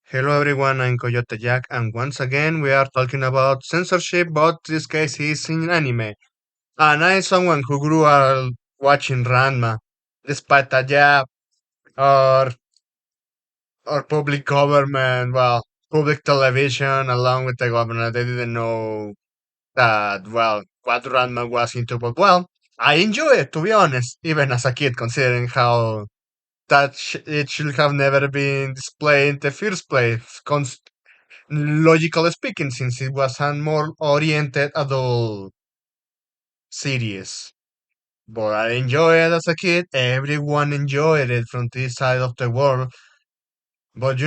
Hello everyone, I'm Coyote Jack, and once again we are talking about censorship, but this case is in anime. And I'm someone who grew up watching Ranma, despite that, yeah, or, or public government, public television, along with the government, they didn't know that, what Ranma was into, but I enjoy it, to be honest, even as a kid, considering how it should have never been displayed in the first place, logically speaking, since it was a more oriented adult series. But I enjoyed it as a kid. Everyone enjoyed it from this side of the world. But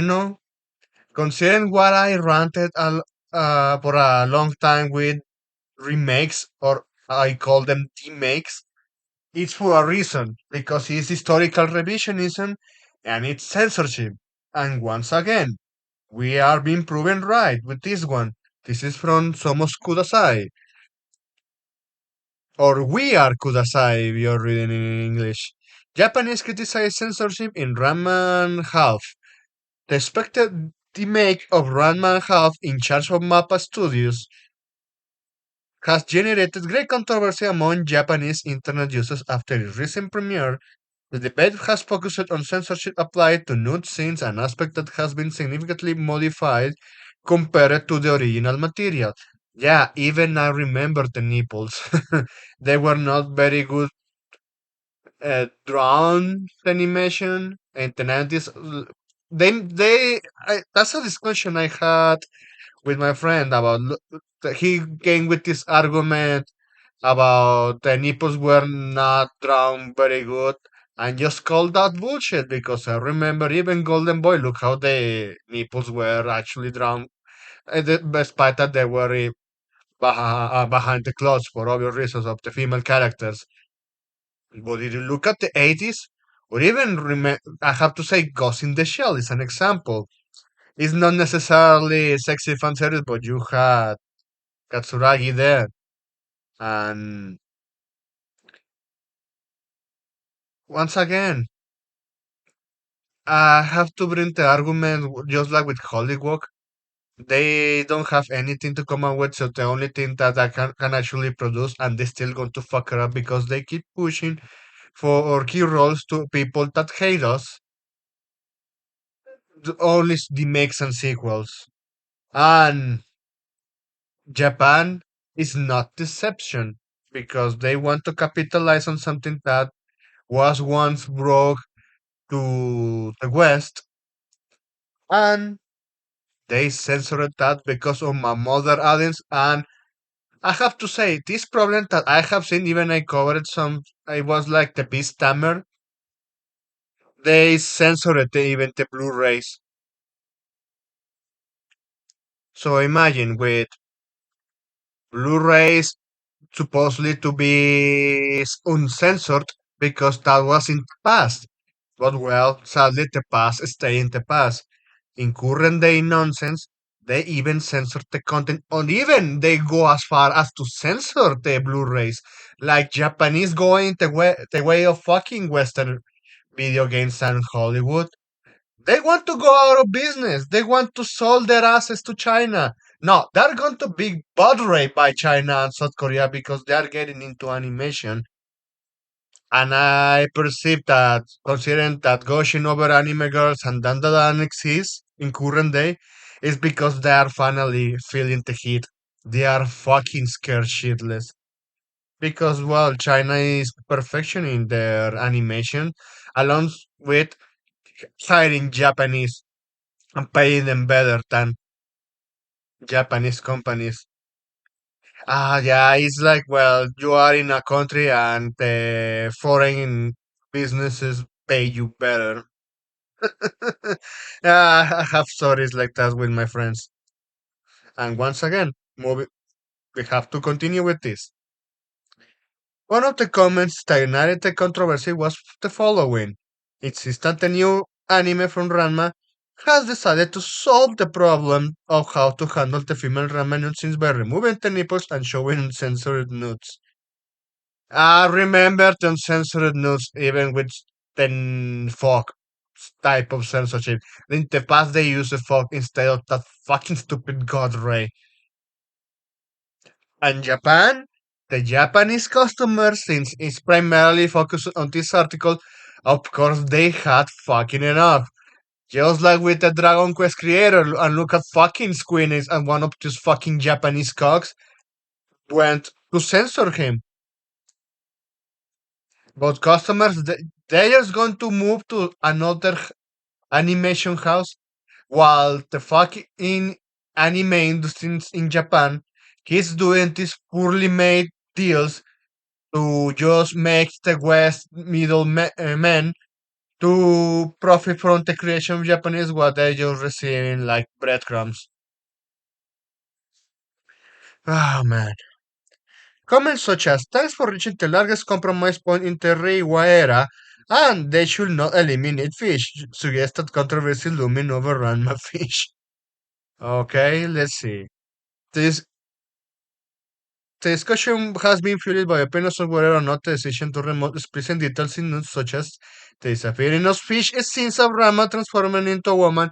considering what I ranted for a long time with remakes, or I call them demakes, it's for a reason because it's historical revisionism and it's censorship. And once again, we are being proven right with this one. This is from Somos Kudasai, or We Are Kudasai if you're reading in English. Japanese criticized censorship in Ranma and Half. The expected remake of Ranma and Half in charge of Mappa Studios has generated great controversy among Japanese internet users after its recent premiere. The debate has focused on censorship applied to nude scenes, an aspect that has been significantly modified compared to the original material. Yeah, even I remember the nipples. They were not very good drawn animation in the 90s. That's a discussion I had with my friend about. He came with this argument about the nipples were not drawn very good and just called that bullshit because I remember even Golden Boy, look how the nipples were actually drawn, despite that they were behind the clothes for obvious reasons of the female characters. But if you look at the 80s, or even I have to say Ghost in the Shell is an example. It's not necessarily sexy fan service, but you had Katsuragi there. And once again, I have to bring the argument just like with Hollywood. They don't have anything to come up with, so the only thing that I can actually produce, and they still going to fuck it up because they keep pushing for key roles to people that hate us, only remakes and sequels. And Japan is not deception because they want to capitalize on something that was once brought to the West, and they censored that because of my mother audience. And I have to say, this problem that I have seen, even I covered some, I was like the Beast Tamer, they censored even the Blu-rays. So imagine with Blu-rays supposedly to be uncensored because that was in the past. But sadly, the past stay in the past. In current day nonsense, they even censor the content, or even they go as far as to censor the Blu-rays, like Japanese going the way of fucking Western video games and Hollywood. They want to go out of business. They want to sell their asses to China. No, they're going to be butt raped by China and South Korea because they are getting into animation. And I perceive that, considering that gushing over anime girls and dandadan exists in current day, is because they are finally feeling the heat. They are fucking scared shitless. Because, China is perfection in their animation, along with hiring Japanese and paying them better than Japanese companies. Yeah, it's like, you are in a country and the foreign businesses pay you better. Yeah, I have stories like that with my friends. And once again, we have to continue with this. One of the comments that ignited the controversy was the following. It's instant the new anime from Ranma has decided to solve the problem of how to handle the female Ranma nudes by removing the nipples and showing uncensored nudes. I remember the uncensored nudes even with the fog. type of censorship. In the past, they used the fuck instead of that fucking stupid God Ray. And Japan, the Japanese customers, since it's primarily focused on this article, of course they had fucking enough. Just like with the Dragon Quest creator, and look at fucking Squid Enix and one of these fucking Japanese cocks went to censor him. But customers, they just going to move to another animation house while the fucking anime industry in Japan keeps doing these poorly made deals to just make the West men to profit from the creation of Japanese what they just receiving like breadcrumbs. Oh man. Comments such as thanks for reaching the largest compromise point in the Reiwa era and they should not eliminate fish, suggested controversy looming over Ranma fish. Okay, let's see. This The discussion has been fueled by opinions on whether or not the decision to remove explicit details in news such as the disappearing of fish scenes of Rama transforming into a woman.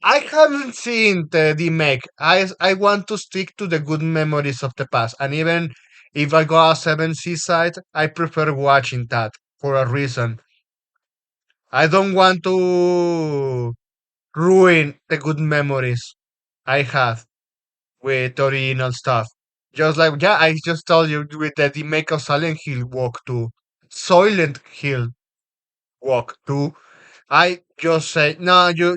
I haven't seen the demake. I want to stick to the good memories of the past, and even if I go a seven seaside, I prefer watching that for a reason. I don't want to ruin the good memories I had with original stuff. Just like, yeah, I just told you with the remake of Silent Hill Walk 2, Silent Hill Walk 2, I just say, no, you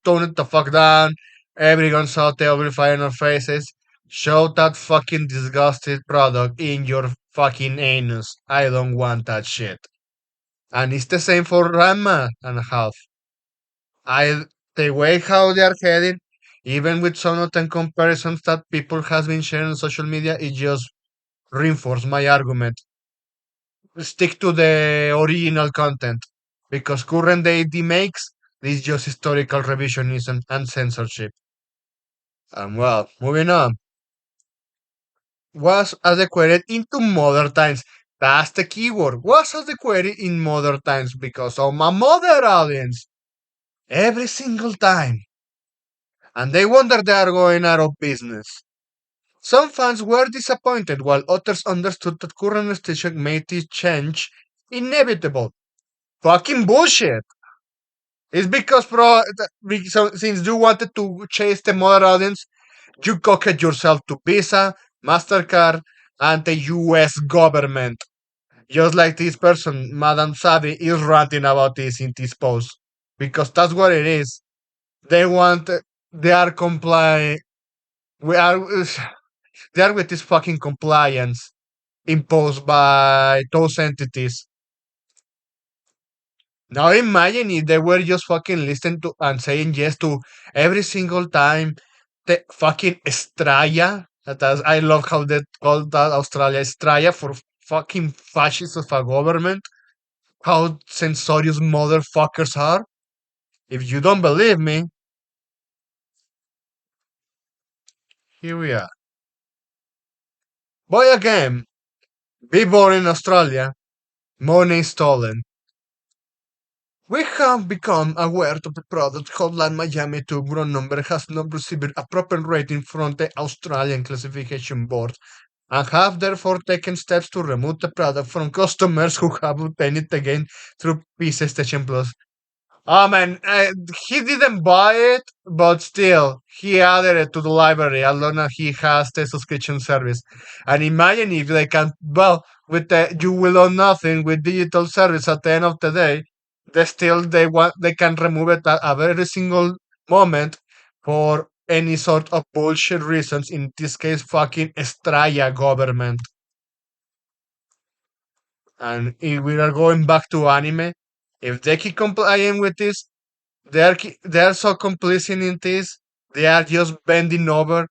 tone it the fuck down. Everyone's out there verifying our faces. Show that fucking disgusted product in your fucking anus. I don't want that shit. And it's the same for Ranma and a half. I the way how they are heading, even with some of the comparisons that people has been sharing on social media, it just reinforce my argument. Stick to the original content because current day makes is just historical revisionism and censorship. And well, moving on, was adequated into modern times. That's the keyword. Was adequated in modern times because of my mother audience. Every single time. And they wonder they are going out of business. Some fans were disappointed, while others understood that current station made this change inevitable. Fucking bullshit! It's because, since you wanted to chase the modern audience, you cocked yourself to Visa, MasterCard, and the US government. Just like this person, Madame Savi, is ranting about this in this post. Because that's what it is. They want, they are complying. We are, they are with this fucking compliance imposed by those entities. Now imagine if they were just fucking listening to and saying yes to every single time the fucking Estrella. I love how they call that Australia Estrella for fucking fascists of a government. How censorious motherfuckers are. If you don't believe me, here we are. Boy again, be born in Australia, money stolen. We have become aware of the product Hotline Miami 2 ground number has not received a proper rating from the Australian Classification Board and have therefore taken steps to remove the product from customers who have obtained it again through PC Station Plus. Oh man, he didn't buy it, but still, he added it to the library as long as he has the subscription service. And imagine if they can, well, with the you will own nothing with digital service at the end of the day, they can remove it at a very single moment for any sort of bullshit reasons. In this case, fucking Estrella government. And if we are going back to anime, if they keep complying with this, they are so complicit in this. They are just bending over.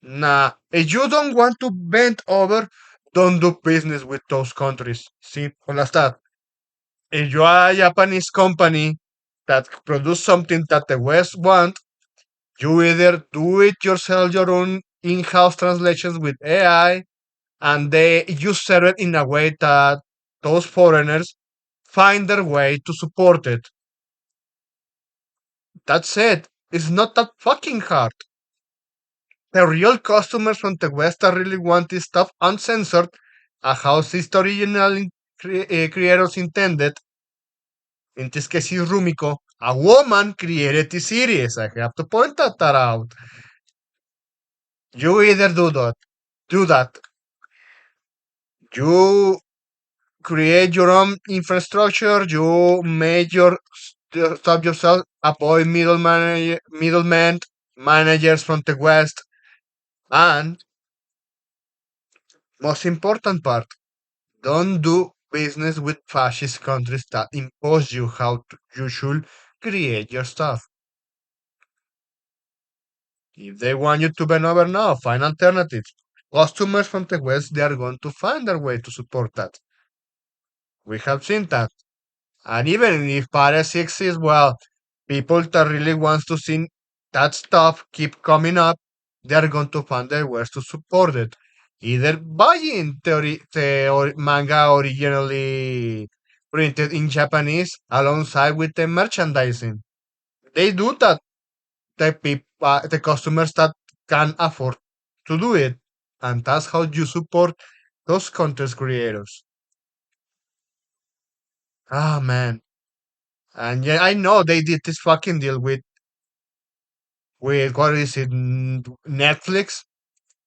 Nah, if you don't want to bend over, don't do business with those countries. Simple as that. If you are a Japanese company that produce something that the West want, you either do it yourself, your own in-house translations with AI, and you serve it in a way that those foreigners find their way to support it. That's it. It's not that fucking hard. The real customers from the West that really want this stuff uncensored, how its original creators intended, in this case is Rumiko, a woman created the series. I have to point that out. You either do that. You create your own infrastructure, you make your stuff yourself, avoid middlemen, managers from the West, and most important part, don't do business with fascist countries that impose you how you should create your stuff. If they want you to bend over now, find alternatives. Customers from the West, they are going to find their way to support that. We have seen that. And even if piracy exists, well, people that really wants to see that stuff keep coming up, they are going to find their ways to support it. Either buying the manga originally printed in Japanese alongside with the merchandising. They do that. The customers that can afford to do it, and that's how you support those content creators. Ah man, and yeah, I know they did this fucking deal with what is it, Netflix?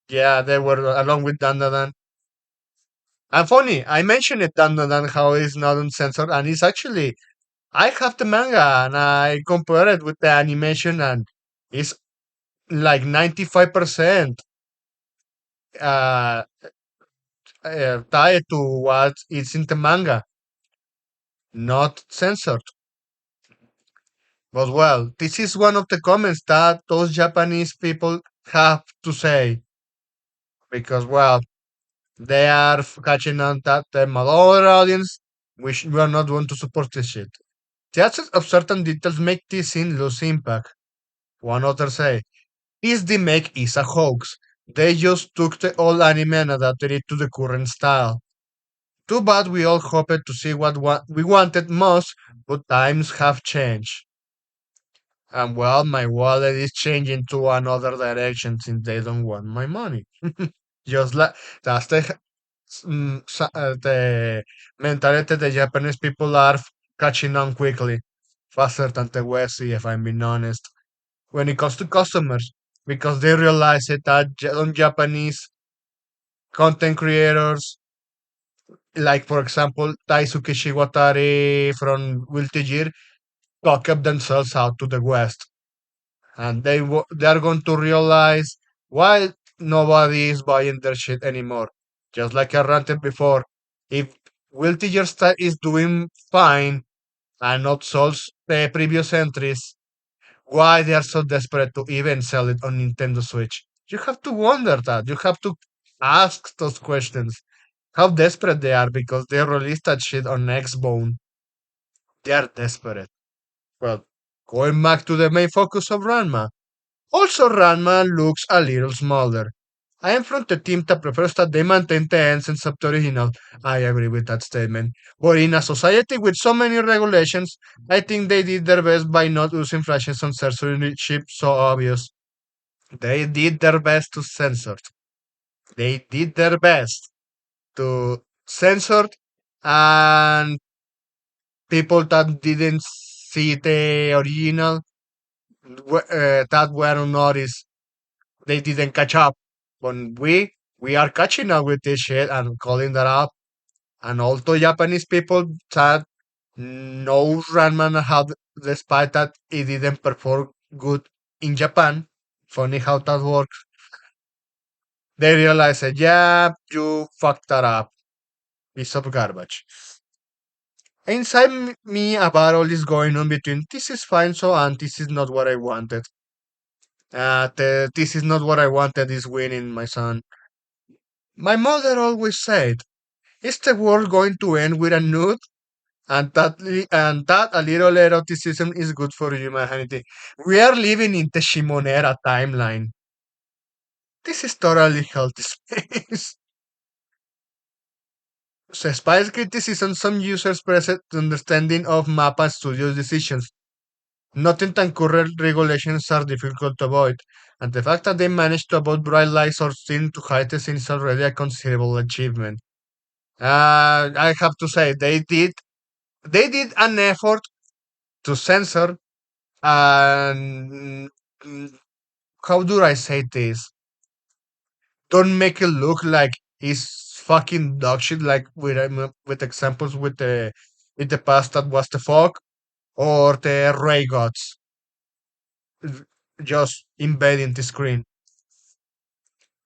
Yeah, they were along with Dan. And funny, I mentioned it Dan how it's not uncensored, and it's actually I have the manga and I compare it with the animation, and it's like 95% uh, tied to what is in the manga, not censored. But well, this is one of the comments that those Japanese people have to say because well, they are catching on that the other audience, which we are not going to support this shit. The absence of certain details make this scene lose impact. One author say, this demake is a hoax. They just took the old anime and adapted it to the current style. Too bad we all hoped to see what we wanted most, but times have changed. And well, my wallet is changing to another direction since they don't want my money. Just like that's the mentality the Japanese people are catching on quickly, faster than the West, if I'm being honest. When it comes to customers, because they realize it that some Japanese content creators, like for example Daisuke Shiwatari from Wiltigir, talk up themselves out to the West, and they are going to realize why nobody is buying their shit anymore. Just like I ranted before, if Wiltiger is doing fine and not solves the previous entries, why they are so desperate to even sell it on Nintendo Switch? You have to wonder that. You have to ask those questions. How desperate they are because they released that shit on Xbone. They are desperate. Well, going back to the main focus of Ranma. Also, Ranma looks a little smaller. I am from the team that prefers that they maintain the essence of the original. I agree with that statement. But in a society with so many regulations, I think they did their best by not using flashes on censorship so obvious. They did their best to censor. They did their best to censor, and people that didn't see the original that were noticed, they didn't catch up. But we are catching up with this shit and calling that up. And also Japanese people that knows Ranman how despite that it didn't perform good in Japan. Funny how that works. They realize that yeah, you fucked that up. Piece of garbage. Inside me, a battle is going on between this is fine, so and this is not what I wanted. This is not what I wanted is winning, my son. My mother always said, "Is the world going to end with a nude?" And that a little eroticism is good for humanity. We are living in the Shimonera timeline. This is totally healthy space. So spice criticism some users present understanding of Mappa Studios decisions. Nothing than current regulations are difficult to avoid, and the fact that they managed to avoid bright lights or seem to hide the scene is already a considerable achievement. I have to say they did an effort to censor and how do I say this? Don't make it look like he's fucking dog shit, like with examples with the in the past that was the fog or the ray gods just invading the screen.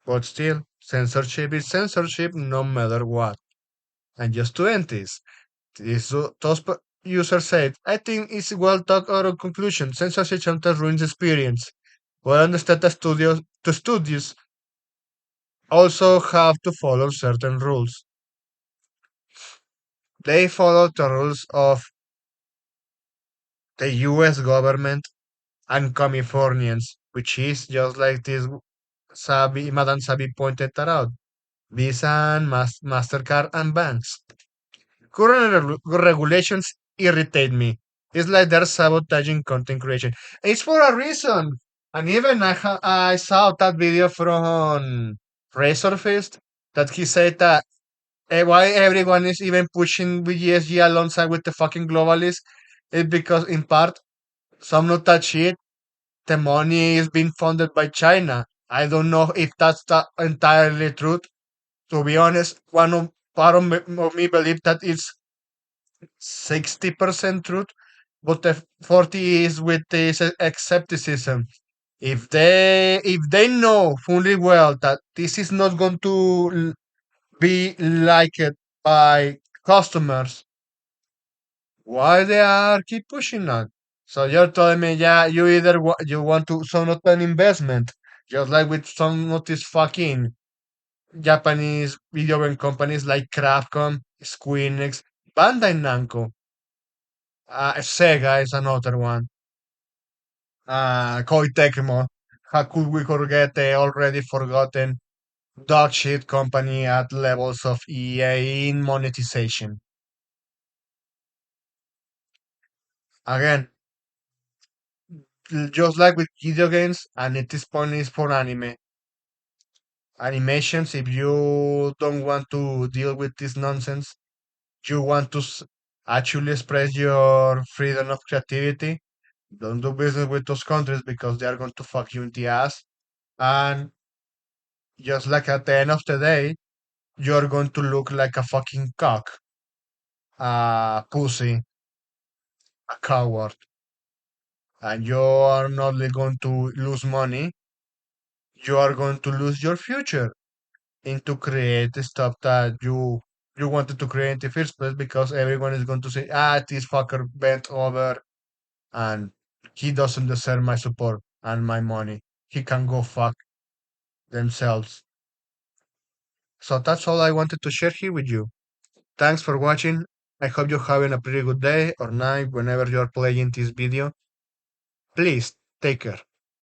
But still, censorship is censorship no matter what. And just to end those users said, I think it's well thought out of conclusion. Censorship sometimes ruins experience. But I understand the studios also have to follow certain rules. They follow the rules of the US government and Californians, which is just like this Madame Sabi pointed that out. Visa and MasterCard and banks. Current regulations irritate me. It's like they're sabotaging content creation. It's for a reason. And even I saw that video from Razorfist that he said that why everyone is even pushing with ESG alongside with the fucking globalists is because in part some of that shit the money is being funded by China. I don't know if that's entirely true. To be honest, one of part of me believe that it's 60% truth, but the 40 is with this skepticism. If they know fully well that this is not going to be liked by customers, why they are keep pushing on? So you're telling me, yeah, you either you want to some of an investment, just like with some of these fucking Japanese video game companies like Capcom, Squeenix, Bandai Namco, Sega is another one. Koei Tecmo. How could we forget the already forgotten dog shit company at levels of EA in monetization? Again, just like with video games, and at this point is for anime. Animations, if you don't want to deal with this nonsense, you want to actually express your freedom of creativity, don't do business with those countries because they are going to fuck you in the ass. And just like at the end of the day, you're going to look like a fucking cock, a pussy, a coward. And you are not only going to lose money, you are going to lose your future into create the stuff that you wanted to create in the first place because everyone is going to say, this fucker bent over and he doesn't deserve my support and my money. He can go fuck themselves. So that's all I wanted to share here with you. Thanks for watching. I hope you're having a pretty good day or night whenever you're playing this video. Please take care.